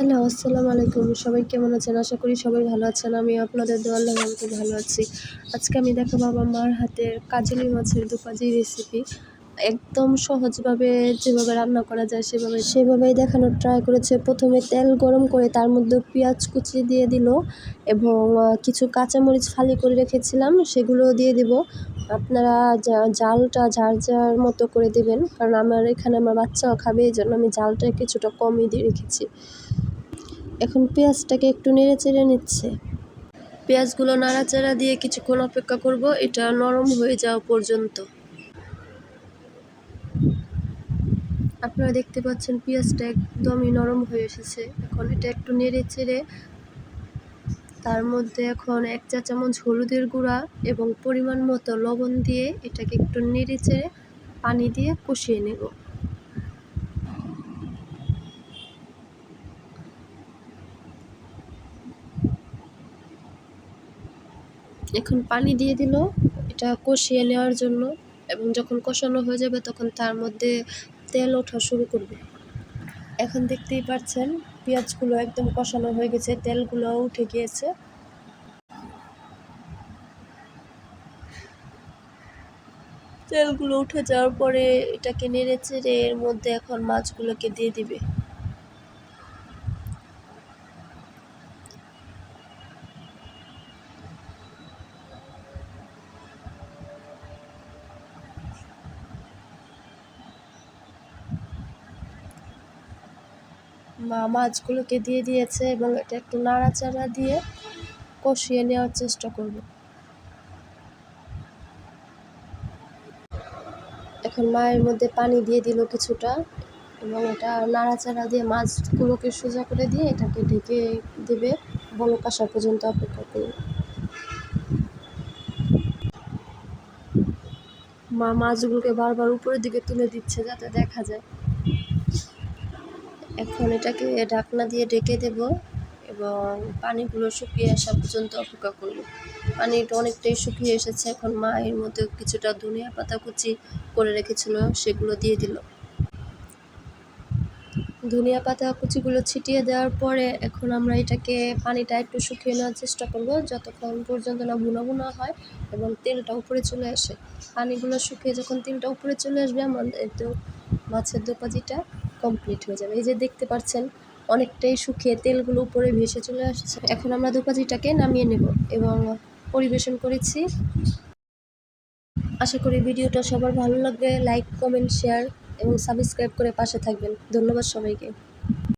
Hello, আসসালামু আলাইকুম। সবাই কেমন আছেন? আশা করি সবাই ভালো আছেন। আমি আপনাদের দোয়ার আল্লাহর রহমতে ভালো আছি। আজকে আমি দেখাবো আমার মার হাতের কাজলি মাছের দোপাজি রেসিপি। একদম সহজভাবে যেভাবে রান্না করা যায় সেভাবেই দেখানোর ট্রাই করেছে। প্রথমে তেল গরম করে তার মধ্যে পেঁয়াজ কুচি দিয়ে দিল এবং কিছু কাঁচামরিচ ফালি করে রেখেছিলাম সেগুলোও দিয়ে দিব। আপনারা জালটা যার যার মতো করে দেবেন, কারণ এখানে আমার বাচ্চাও খাবে, এই জন্য আমি জালটা কিছুটা কমই দিয়ে রেখেছি। এখন পেঁয়াজটাকে একটু নেড়ে চেড়ে নিচ্ছে। পেঁয়াজগুলো নাড়াচাড়া দিয়ে কিছুক্ষণ অপেক্ষা করব, এটা নরম হয়ে যাওয়া পর্যন্ত। আপনারা দেখতে পাচ্ছেন পেঁয়াজটা একদমই নরম হয়ে এসেছে। এখন এটা একটু নেড়ে চেড়ে তার মধ্যে এখন 1 চা চামচ হলুদের গুঁড়া এবং পরিমাণ মতো লবণ দিয়ে এটাকে একটু নেড়ে চেড়ে পানি দিয়ে কষিয়ে নেব। এখন পানি দিয়ে দিল এটা কষিয়ে নেওয়ার জন্য, এবং যখন কষানো হয়ে যাবে তখন তার মধ্যে তেল ওঠা শুরু করবে। এখন দেখতেই পাচ্ছেন পেঁয়াজগুলো একদম কষানো হয়ে গেছে, তেলগুলোও উঠে গিয়েছে। তেলগুলো উঠে যাওয়ার পরে এটাকে নেড়ে চেড়ে এর মধ্যে এখন মাছগুলোকে দিয়ে দিবে। মাছগুলোকে দিয়ে দিয়েছে এবং এটা একটু নাড়াচাড়া দিয়ে কষিয়ে নেওয়ার চেষ্টা করব। এখন মায়ের মধ্যে পানি দিয়ে দিল কিছুটা এবং এটা নাড়াচাড়া দিয়ে মাছগুলোকে সোজা করে দিয়ে এটাকে ঢেকে দেবে। বলক আসা পর্যন্ত অপেক্ষা করব। মাছগুলোকে বারবার উপরের দিকে তুলে দিচ্ছে যাতে দেখা যায়। এখন এটাকে ঢাকনা দিয়ে ঢেকে দেব এবং পানিগুলো শুকিয়ে আসা পর্যন্ত অপেক্ষা করব। পানিটা অনেকটাই শুকিয়ে এসেছে। এখন মা এর মধ্যে কিছুটা ধনিয়া পাতা কুচি করে রেখেছিল সেগুলো দিয়ে দিল। ধনিয়া পাতা কুচিগুলো ছিটিয়ে দেওয়ার পরে এখন আমরা এটাকে পানিটা একটু শুকিয়ে নেওয়ার চেষ্টা করব, যতক্ষণ পর্যন্ত না ভুনা ভুনা হয় এবং তেলটা উপরে চলে আসে। পানিগুলো শুকিয়ে যখন তেলটা উপরে চলে আসবে আমাদের তো মাছের দোপাজিটা কমপ্লিট হয়ে যাবে। এই যে দেখতে পাচ্ছেন অনেকটাই শুকিয়ে তেলগুলো উপরে ভেসে চলে আসছে। এখন আমরা দোপাজিটাকে নামিয়ে নেব এবং পরিবেশন করেছি। আশা করি ভিডিওটা সবার ভালো লাগবে। লাইক, কমেন্ট, শেয়ার এবং সাবস্ক্রাইব করে পাশে থাকবেন। ধন্যবাদ সবাইকে।